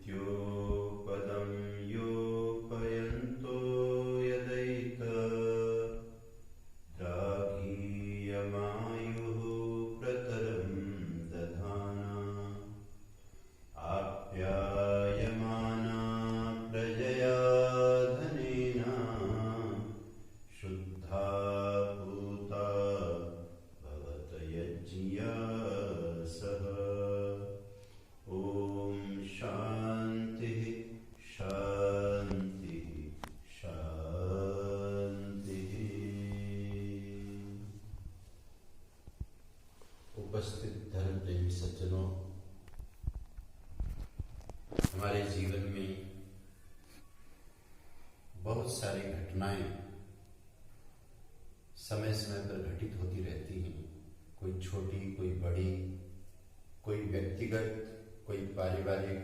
मृत्योपदं योपयन्तो यदैक द्राघीयमायुः प्रतरं दधाना आप्यायमाना प्रजया धनेन शुद्धा भूता भवत यज्ञया सह। ओम शांति शांति शांति। उपस्थित धर्म प्रेमी सज्जनों, हमारे जीवन में बहुत सारी घटनाएं समय समय पर घटित होती रहती हैं। कोई छोटी, कोई बड़ी, कोई व्यक्तिगत, कोई पारिवारिक,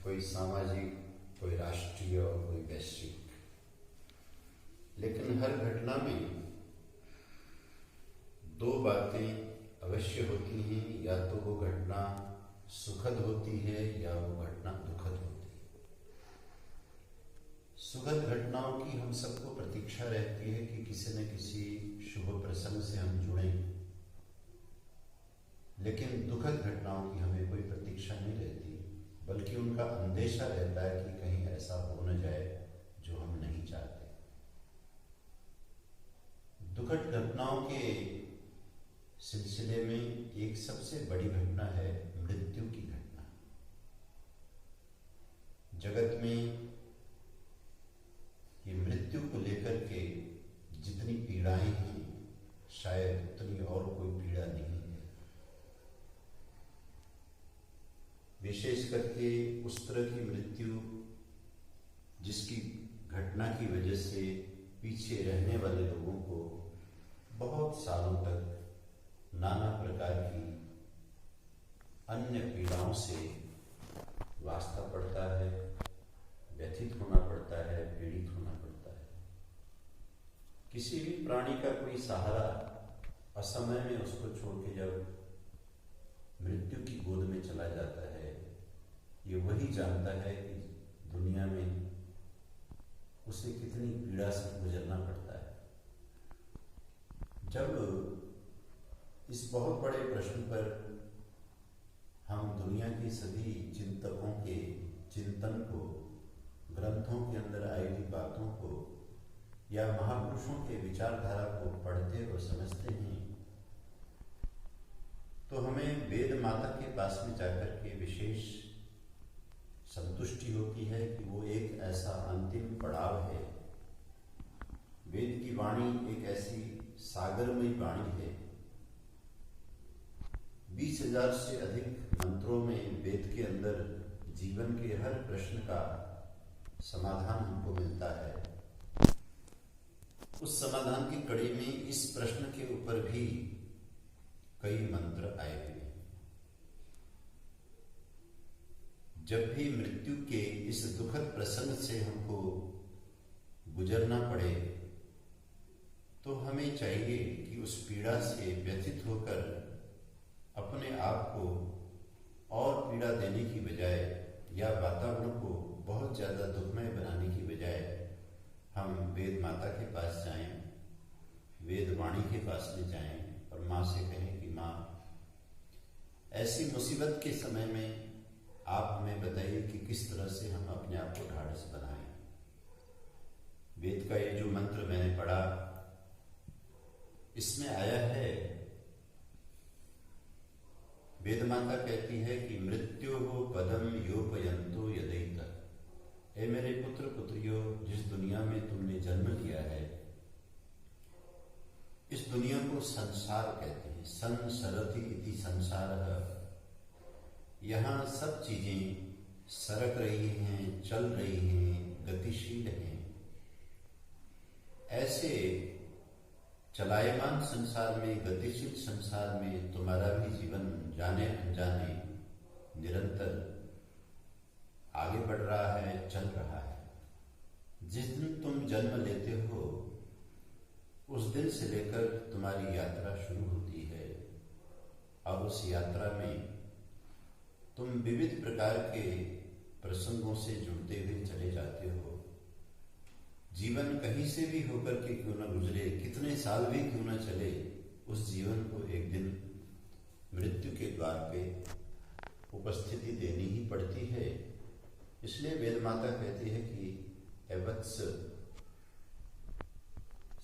कोई सामाजिक, कोई राष्ट्रीय और कोई वैश्विक। लेकिन हर घटना में दो बातें अवश्य होती हैं, या तो वो घटना सुखद होती है या वो घटना दुखद होती है। सुखद घटनाओं की हम सबको प्रतीक्षा रहती है कि किसी न किसी शुभ प्रसंग से हम जुड़ें, लेकिन दुखद घटनाओं की हमें कोई प्रतीक्षा नहीं रहती, बल्कि उनका अंदेशा रहता है कि कहीं ऐसा हो न जाए जो हम नहीं चाहते। दुखद घटनाओं के सिलसिले में एक सबसे बड़ी घटना है मृत्यु की घटना। जगत में ये मृत्यु को लेकर के जितनी पीड़ाएं हैं, शायद उतनी और कोई पीड़ा नहीं है। विशेष करके उस तरह की मृत्यु जिसकी घटना की वजह से पीछे रहने वाले लोगों को बहुत सालों तक नाना प्रकार की अन्य पीड़ाओं से वास्ता पड़ता है, व्यथित होना पड़ता है, पीड़ित होना पड़ता है। किसी भी प्राणी का कोई सहारा असमय में उसको छोड़ के जब मृत्यु की गोद में चला जाता है, ये वही जानता है कि दुनिया में उसे कितनी पीड़ा से गुजरना पड़ता है। जब इस बहुत बड़े प्रश्न पर हम दुनिया के सभी चिंतकों के चिंतन को, ग्रंथों के अंदर आई हुई बातों को या महापुरुषों के विचारधारा को पढ़ते और समझते हैं, तो हमें वेद माता के पास में जाकर के विशेष संतुष्टि होती है कि वो एक ऐसा अंतिम पड़ाव है। वेद की वाणी एक ऐसी सागरमयी वाणी है। 20,000 से अधिक मंत्रों में वेद के अंदर जीवन के हर प्रश्न का समाधान हमको मिलता है। उस समाधान की कड़ी में इस प्रश्न के ऊपर भी कई मंत्र आए हुए हैं। जब भी मृत्यु के इस दुखद प्रसंग से हमको गुजरना पड़े, तो हमें चाहिए कि उस पीड़ा से व्यथित होकर अपने आप को और पीड़ा देने की बजाय या वातावरण को बहुत ज़्यादा दुखमय बनाने की बजाय हम वेद माता के पास जाएं, वेद वाणी के पास में जाएं और माँ से कहें कि माँ, ऐसी मुसीबत के समय में आप हमें बताइए कि किस तरह से हम अपने आप को ढाढ़स बनाएं। वेद का ये जो मंत्र मैंने पढ़ा, इसमें आया है, वेद माता कहती है कि मृत्यु हो पदम योपयंतो यदैत। हे मेरे पुत्र पुत्रियों, जिस दुनिया में तुमने जन्म लिया है, इस दुनिया को संसार कहते हैं। संसरति इति संसारः। यहाँ सब चीजें सरक रही हैं, चल रही हैं, गतिशील हैं। ऐसे चलायमान संसार में, गतिशील संसार में तुम्हारा भी जीवन जाने अनजाने निरंतर आगे बढ़ रहा है, चल रहा है। जिस दिन तुम जन्म लेते हो, उस दिन से लेकर तुम्हारी यात्रा शुरू होती है और उस यात्रा में तुम विविध प्रकार के प्रसंगों से जुड़ते हुए चले जाते हो। जीवन कहीं से भी होकर के क्यों न गुजरे, कितने साल भी क्यों न चले, उस जीवन को एक दिन मृत्यु के द्वार पे उपस्थिति देनी ही पड़ती है। इसलिए वेद माता कहती है कि हे वत्स,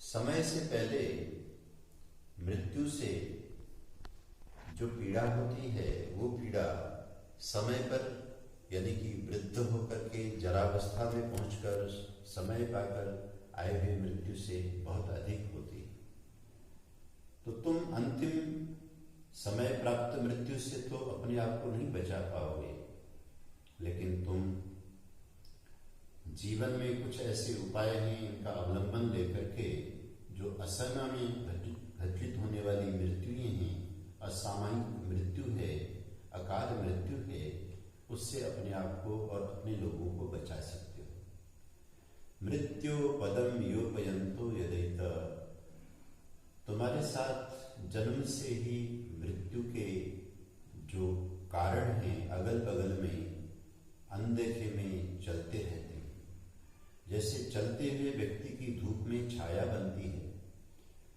समय से पहले मृत्यु से जो पीड़ा होती है वो पीड़ा समय पर, यानी कि वृद्ध होकर के जरावस्था में पहुंचकर समय पाकर आए हुए मृत्यु से बहुत अधिक होती है। तो तुम अंतिम समय प्राप्त मृत्यु से तो अपने आप को नहीं बचा पाओगे, लेकिन तुम जीवन में कुछ ऐसे उपाय हैं, इनका अवलंबन लेकर के जो असमय में घटित होने वाली मृत्युएं हैं, असामयिक मृत्यु है, अकाल मृत्यु है, उससे अपने आप को और अपने लोगों को बचा सकते हो। मृत्यु पदम योपयंतो यदैत, तुम्हारे साथ जन्म से ही मृत्यु के जो कारण हैं अगल बगल में अनदेखे में चलते रहते हैं। जैसे चलते हुए व्यक्ति की धूप में छाया बनती है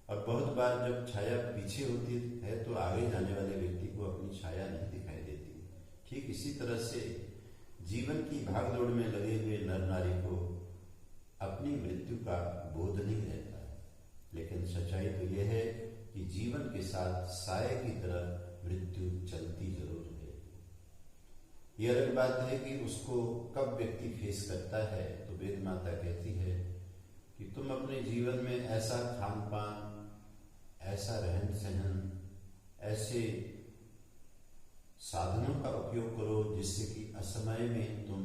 और बहुत बार जब छाया पीछे होती है तो आगे जाने वाले व्यक्ति को अपनी छाया नहीं दिखाई देती। ठीक इसी तरह से जीवन की भागदौड़ में लगे हुए नर नारी को अपनी मृत्यु का बोध नहीं रहता है, लेकिन सच्चाई तो यह है कि जीवन के साथ साए की तरह मृत्यु चलती जरूर है। यह अलग बात है कि उसको कब व्यक्ति फेस करता है। तो वेद माता कहती है कि तुम अपने जीवन में ऐसा खान पान, ऐसा रहन सहन, ऐसे साधनों का उपयोग करो जिससे कि असमय में तुम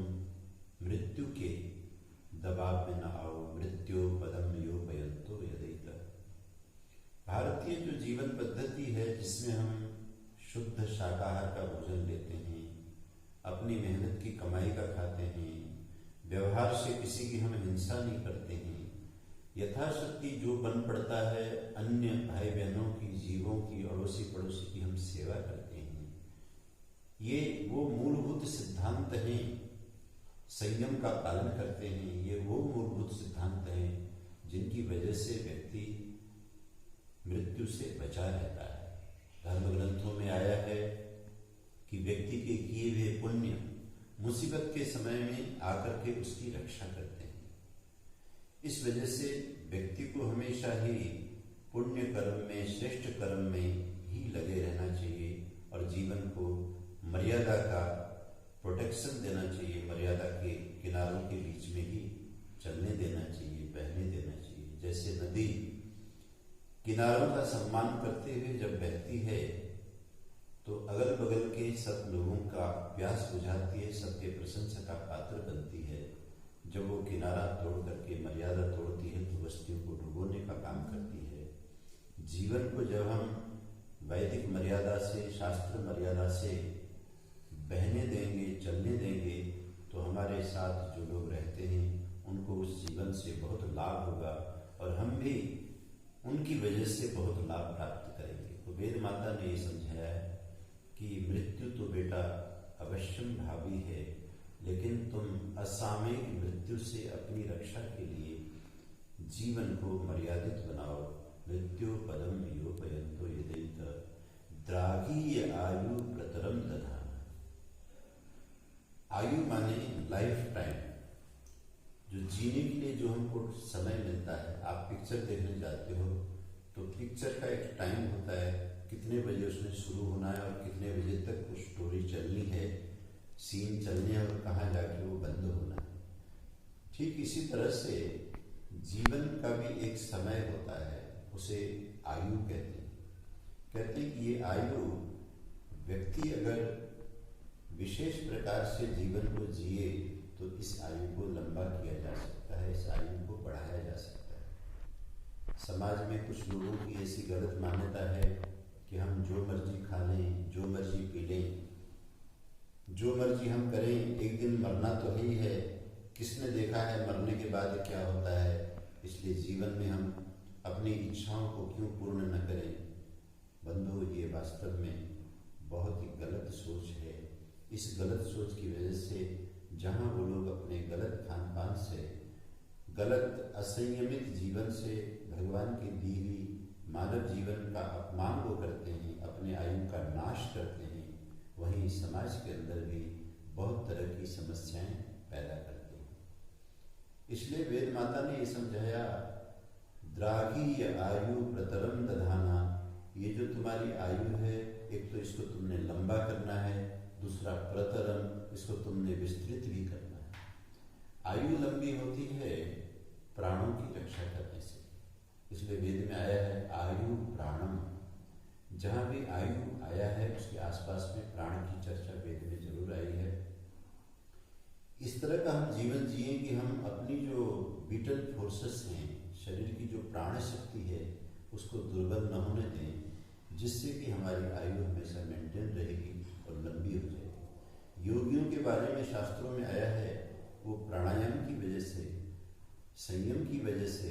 मृत्यु के दबाव में न आओ। मृत्यु पदम योपयंतो यदैत। भारतीय जो जीवन पद्धति है जिसमें हम शुद्ध शाकाहार का भोजन लेते हैं, अपनी मेहनत की कमाई का खाते हैं, व्यवहार से किसी की हम हिंसा नहीं करते हैं, यथाशक्ति जो बन पड़ता है अन्य भाई बहनों की, जीवों की, अड़ोसी पड़ोसी की हम सेवा करते हैं, ये वो मूलभूत सिद्धांत हैं। संयम का पालन करते हैं, ये वो मूलभूत सिद्धांत हैं जिनकी वजह से व्यक्ति मृत्यु से बचा रहता है। धर्म ग्रंथों में आया है कि व्यक्ति के किए हुए पुण्य मुसीबत के समय में आकर के उसकी रक्षा करते हैं। इस वजह से व्यक्ति को हमेशा ही पुण्य कर्म में, श्रेष्ठ कर्म में ही लगे रहना चाहिए और जीवन को मर्यादा का प्रोटेक्शन देना चाहिए। मर्यादा के किनारों के बीच में ही चलने देना चाहिए, बहने देना चाहिए। जैसे नदी किनारों का सम्मान करते हुए जब बहती है तो अगल बगल के सब लोगों का प्यास बुझाती है, सबके प्रशंसा का पात्र बनती है। जब वो किनारा तोड़ करके मर्यादा तोड़ती है तो बस्तियों को डुबोने का काम करती है। जीवन को जब हम वैदिक मर्यादा से, शास्त्र मर्यादा से बहने देंगे, चलने देंगे, तो हमारे साथ जो लोग रहते हैं उनको उस जीवन से बहुत लाभ होगा और हम भी उनकी वजह से बहुत लाभ प्राप्त करेंगे। तो वेद माता ने ये समझाया है कि मृत्यु तो बेटा अवश्यम भावी है, लेकिन तुम असामयिक मृत्यु से अपनी रक्षा के लिए जीवन को मर्यादित बनाओ। मृत्यु पदम योपयंतो यदैत द्राघीय आयु प्रतरम दधाना। आयु माने लाइफ टाइम, जो जीने के लिए जो हमको समय मिलता है। आप पिक्चर देखने जाते हो तो पिक्चर का एक टाइम होता है, कितने बजे उसमें शुरू होना है और कितने बजे तक उस स्टोरी चलनी है, सीन चलने है और कहाँ जाके वो बंद होना है। ठीक इसी तरह से जीवन का भी एक समय होता है, उसे आयु कहते हैं। कहते हैं कि ये आयु व्यक्ति अगर विशेष प्रकार से जीवन को जिए तो इस आयु को लंबा किया जा सकता है, इस आयु को बढ़ाया जा सकता है। समाज में कुछ लोगों की ऐसी गलत मान्यता है कि हम जो मर्जी खा लें, जो मर्जी पी लें, जो मर्जी हम करें, एक दिन मरना तो ही है। किसने देखा है मरने के बाद क्या होता है? इसलिए जीवन में हम अपनी इच्छाओं को क्यों पूर्ण न करें। बंधु, ये वास्तव में बहुत ही गलत सोच है। इस गलत सोच की वजह से जहाँ वो लोग अपने गलत खान पान से, गलत असंयमित जीवन से भगवान की दी हुई मानव जीवन का अपमान वो करते हैं, अपने आयु का नाश करते हैं, वहीं समाज के अंदर भी बहुत तरह की समस्याएं पैदा करते हैं। इसलिए वेद माता ने ये समझाया, द्राघी आयु प्रतरम दधाना, ये जो तुम्हारी आयु है, एक तो इसको तुमने लंबा करना है, दूसरा प्रतरम, इसको तुमने विस्तृत भी करना है। आयु लंबी होती है प्राणों की रक्षा करने से, इसलिए वेद में आया है आयु प्राणम। जहाँ भी आयु आया है उसके आसपास में प्राण की चर्चा वेद में जरूर आई है। इस तरह का हम जीवन जिए कि हम अपनी जो विटल फोर्सेस हैं, शरीर की जो प्राण शक्ति है, उसको दुर्बल न होने दें, जिससे कि हमारी आयु हमेशा मेंटेन रहेगी और लंबी हो जाएगी। योगियों के बारे में शास्त्रों में आया है, वो प्राणायाम की वजह से, संयम की वजह से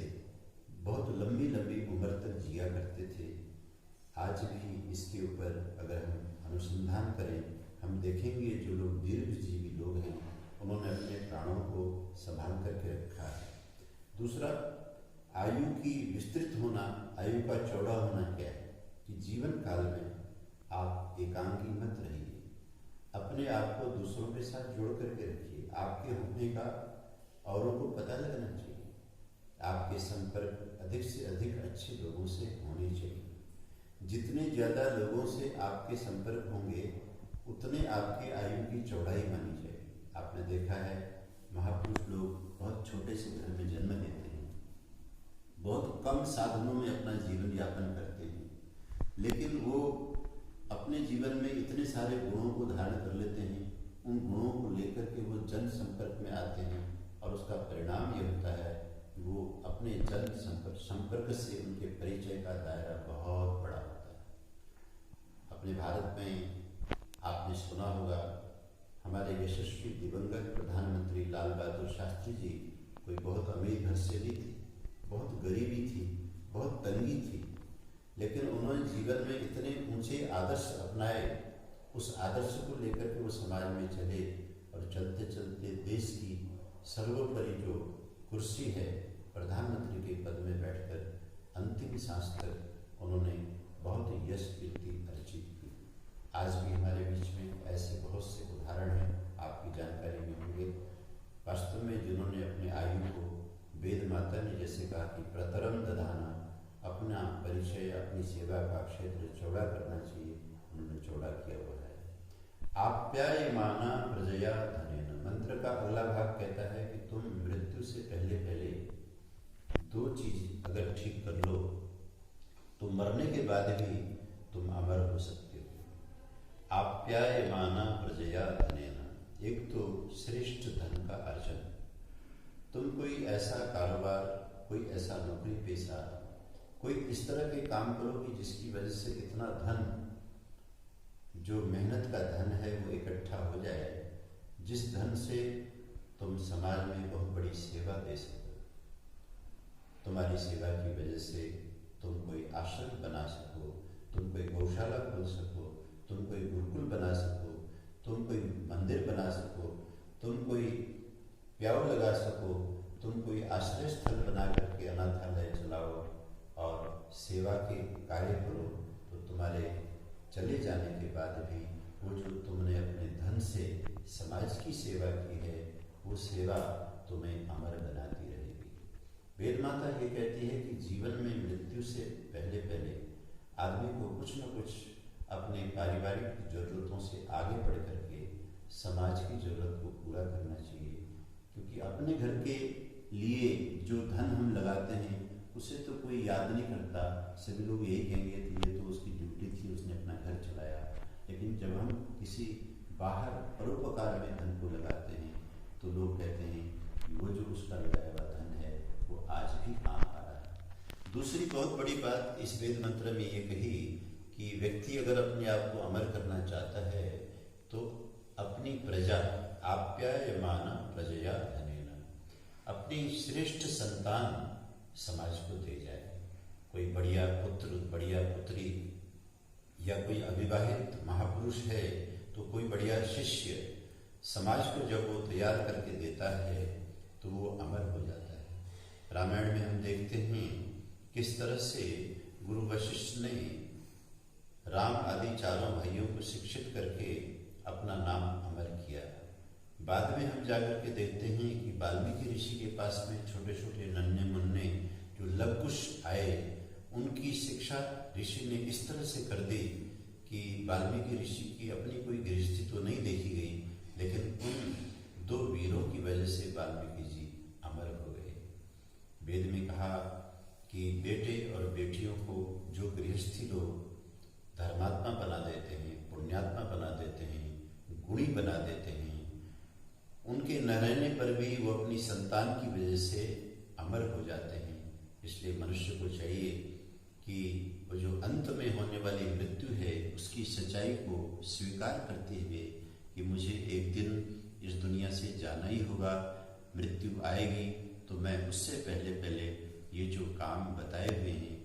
बहुत लंबी लंबी उम्र तक जिया करते थे। आज भी इसके ऊपर अगर हम अनुसंधान करें, हम देखेंगे जो लोग दीर्घजीवी लोग हैं, उन्होंने अपने प्राणों को संभाल करके रखा है। दूसरा, आयु की विस्तृत होना, आयु का चौड़ा होना क्या है कि जीवन काल में आप एकांगी मत रहिए, अपने आप को दूसरों के साथ जोड़ करके रखिए। आपके होने का औरों को पता लगना चाहिए, आपके संपर्क अधिक से अधिक अच्छे लोगों से होने चाहिए। जितने ज़्यादा लोगों से आपके संपर्क होंगे, उतने आपके आयु की चौड़ाई मानी जाएगी। आपने देखा है, महापुरुष लोग बहुत छोटे से घर में जन्म लेते हैं, बहुत कम साधनों में अपना जीवन यापन करते हैं, लेकिन वो अपने जीवन में इतने सारे गुणों को धारण कर लेते हैं, उन गुणों को लेकर के वो जन संपर्क में आते हैं, और उसका परिणाम ये होता है कि वो अपने जन संपर्क से उनके परिचय का दायरा बहुत बड़ा होता है। अपने भारत में आपने सुना होगा, हमारे यशस्वी दिवंगत प्रधानमंत्री लाल बहादुर शास्त्री जी कोई बहुत अमीर घर से नहीं थे, बहुत गरीबी थी, बहुत तंगी थी, लेकिन उन्होंने जीवन में इतने ऊंचे आदर्श अपनाए, उस आदर्श को लेकर के वो समाज में चले, और चलते चलते देश की सर्वोपरि जो कुर्सी है, प्रधानमंत्री के पद में बैठकर अंतिम सांस तक उन्होंने बहुत यश कीर्ति अर्जित की। आज भी हमारे बीच में ऐसे बहुत से उदाहरण हैं, आपकी जानकारी में होंगे। वास्तव में जिन्होंने अपने आयु को, वेद माता ने जैसे कहा कि प्रतरम दधाना, अपना परिचय, अपनी सेवा का क्षेत्र चौड़ा करना चाहिए, उन्होंने चौड़ा किया हुआ है। आप्यायमाना प्रजया धनेन, मंत्र का अगला भाग कहता है कि तुम मृत्यु से पहले पहले दो चीज अगर ठीक कर लो तो मरने के बाद भी तुम अमर हो सकते हो। आप्यायमाना प्रजया धनेन, एक तो श्रेष्ठ धन का अर्जन। तुम कोई ऐसा कारोबार, कोई ऐसा नौकरी पेशा, कोई इस तरह के काम करो कि जिसकी वजह से इतना धन, जो मेहनत का धन है, वो इकट्ठा हो जाए, जिस धन से तुम समाज में बहुत बड़ी सेवा दे सको। तुम्हारी सेवा की वजह से तुम कोई आश्रम बना सको, तुम कोई गौशाला खोल सको, तुम कोई गुरुकुल बना सको, तुम कोई मंदिर बना सको, तुम कोई प्याऊ लगा सको, तुम कोई आश्रय स्थल बना करके अनाथालय चलाओ और सेवा के कार्य करो, तो तुम्हारे चले जाने के बाद भी वो जो तुमने अपने धन से समाज की सेवा की है, वो सेवा तुम्हें अमर बनाती रहेगी। वेद माता ये कहती है कि जीवन में मृत्यु से पहले पहले आदमी को कुछ न कुछ अपने पारिवारिक जरूरतों से आगे बढ़ करके समाज की जरूरत को पूरा करना चाहिए, क्योंकि अपने घर के लिए जो धन हम लगाते हैं उसे तो कोई याद नहीं करता। सभी लोग यही कहेंगे कि ये तो उसकी ड्यूटी थी, उसने अपना घर चलाया। लेकिन जब हम किसी बाहर परोपकार में धन को लगाते हैं तो लोग कहते हैं कि वो जो उसका लगाया हुआ धन है वो आज भी काम आ रहा है। दूसरी बहुत बड़ी बात इस वेद मंत्र में ये कही कि व्यक्ति अगर अपने आप को अमर करना चाहता है तो अपनी प्रजा, आप्यायमाना प्रजया धनेन, अपनी श्रेष्ठ संतान समाज को दे जाए। कोई बढ़िया पुत्र, बढ़िया पुत्री, या कोई अविवाहित महापुरुष है तो कोई बढ़िया शिष्य समाज को जब वो तैयार करके देता है तो वो अमर हो जाता है। रामायण में हम देखते हैं किस तरह से गुरु वशिष्ठ ने राम आदि चारों भाइयों को शिक्षित करके अपना नाम अमर किया। बाद में हम जाकर के देखते हैं कि वाल्मीकि ऋषि के पास में छोटे छोटे नन्हे मुन्ने जो लवकुश आए, उनकी शिक्षा ऋषि ने इस तरह से कर दी कि वाल्मीकि ऋषि की अपनी कोई गृहस्थी तो नहीं देखी गई, लेकिन उन दो वीरों की वजह से वाल्मीकि जी अमर हो गए। वेद में कहा कि बेटे और बेटियों को जो गृहस्थी लोग धर्मात्मा बना देते हैं, पुण्यात्मा बना देते हैं, गुणी बना देते हैं, उनके न रहने पर भी वो अपनी संतान की वजह से अमर हो जाते हैं। इसलिए मनुष्य को चाहिए कि वो जो अंत में होने वाली मृत्यु है उसकी सच्चाई को स्वीकार करते हुए कि मुझे एक दिन इस दुनिया से जाना ही होगा, मृत्यु आएगी, तो मैं उससे पहले पहले ये जो काम बताए हुए हैं,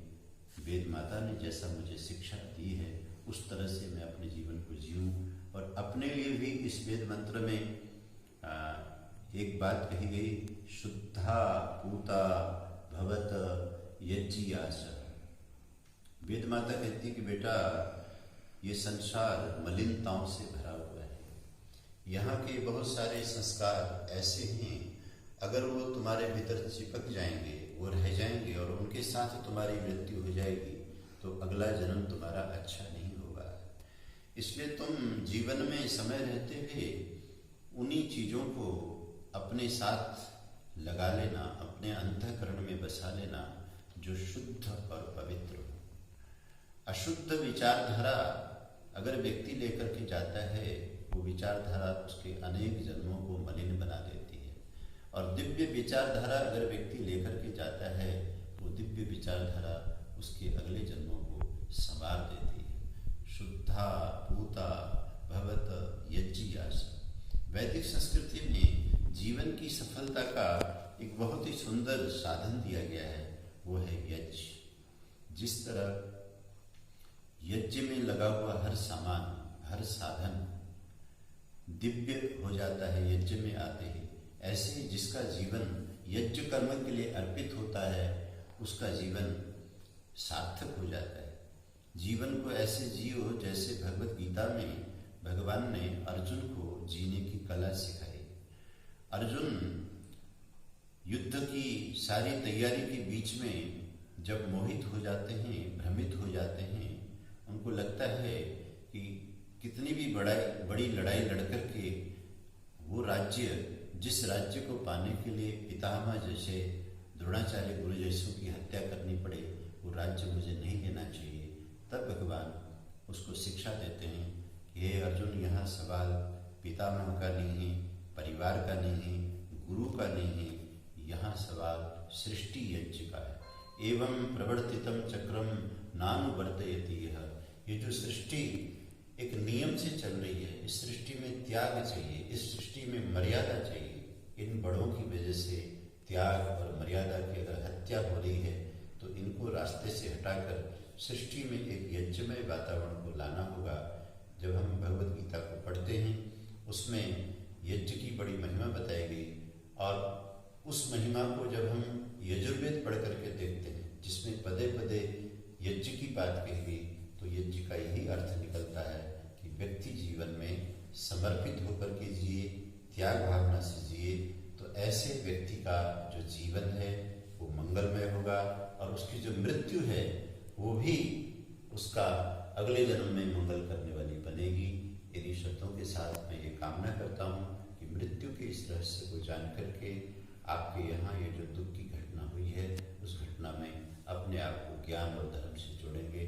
वेद माता ने जैसा मुझे शिक्षा दी है उस तरह से मैं अपने जीवन को जीऊं। और अपने लिए भी इस वेद मंत्र में एक बात कही गई, शुद्धा पूता भवत यज्ञियास। वेद माता कहती कि बेटा ये संसार मलिनताओं से भरा हुआ है, यहाँ के बहुत सारे संस्कार ऐसे हैं अगर वो तुम्हारे भीतर चिपक जाएंगे, वो रह जाएंगे और उनके साथ तुम्हारी मृत्यु हो जाएगी तो अगला जन्म तुम्हारा अच्छा नहीं होगा। इसलिए तुम जीवन में समय रहते हुए उन्हीं चीज़ों को अपने साथ लगा लेना, अपने अंतःकरण में बसा लेना जो शुद्ध और पवित्र हो। अशुद्ध विचारधारा अगर व्यक्ति लेकर के जाता है, वो विचारधारा उसके अनेक जन्मों को मलिन बना देती है। और दिव्य विचारधारा अगर व्यक्ति लेकर के जाता है, वो दिव्य विचारधारा उसके अगले जन्मों को संवार देती है। शुद्धा पूता भवत यज्ञियास। वैदिक संस्कृति में जीवन की सफलता का एक बहुत ही सुंदर साधन दिया गया है, वो है यज्ञ। जिस तरह यज्ञ में लगा हुआ हर सामान, हर साधन दिव्य हो जाता है यज्ञ में आते ही, ऐसे ही जिसका जीवन यज्ञ कर्म के लिए अर्पित होता है उसका जीवन सार्थक हो जाता है। जीवन को ऐसे जियो जैसे भगवत गीता में भगवान ने अर्जुन को जीने की कला सिखाई। अर्जुन युद्ध की सारी तैयारी के बीच में जब मोहित हो जाते हैं, भ्रमित हो जाते हैं, उनको लगता है कि कितनी भी बड़ी लड़ाई लड़कर के वो राज्य, जिस राज्य को पाने के लिए पितामह जैसे द्रोणाचार्य गुरु जैसों की हत्या करनी पड़े, वो राज्य मुझे नहीं लेना चाहिए। तब भगवान उसको शिक्षा देते हैं कि हे अर्जुन, यहाँ सवाल पितामह का नहीं है, परिवार का नहीं है, गुरु का नहीं है, यहाँ सवाल सृष्टि यज्ञ का है। एवं प्रवर्तितम चक्रम नानुवर्तयति। ये जो सृष्टि एक नियम से चल रही है, इस सृष्टि में त्याग चाहिए, इस सृष्टि में मर्यादा चाहिए। इन बड़ों की वजह से त्याग और मर्यादा की अगर हत्या हो रही है तो इनको रास्ते से हटाकर सृष्टि में एक यज्ञमय वातावरण को लाना होगा। जब हम भगवत गीता को पढ़ते हैं उसमें यज्ञ की बड़ी महिमा बताई गई, और उस महिमा को जब हम यजुर्वेद पढ़ करके देखते हैं जिसमें पदे पदे यज्ञ की बात कही गई, तो यज्ञ का यही अर्थ निकलता है कि व्यक्ति जीवन में समर्पित होकर के जिए, त्याग भावना से जिए, तो ऐसे व्यक्ति का जो जीवन है वो मंगलमय होगा और उसकी जो मृत्यु है वो भी उसका अगले जन्म में मंगल करने वाली बनेगी। इन्हीं शर्तों के साथ मैं ये कामना करता हूँ कि मृत्यु के इस रहस्य को जान करके आपके यहाँ ये जो दुख की घटना हुई है उस घटना में अपने आप को ज्ञान और धर्म से जोड़ेंगे।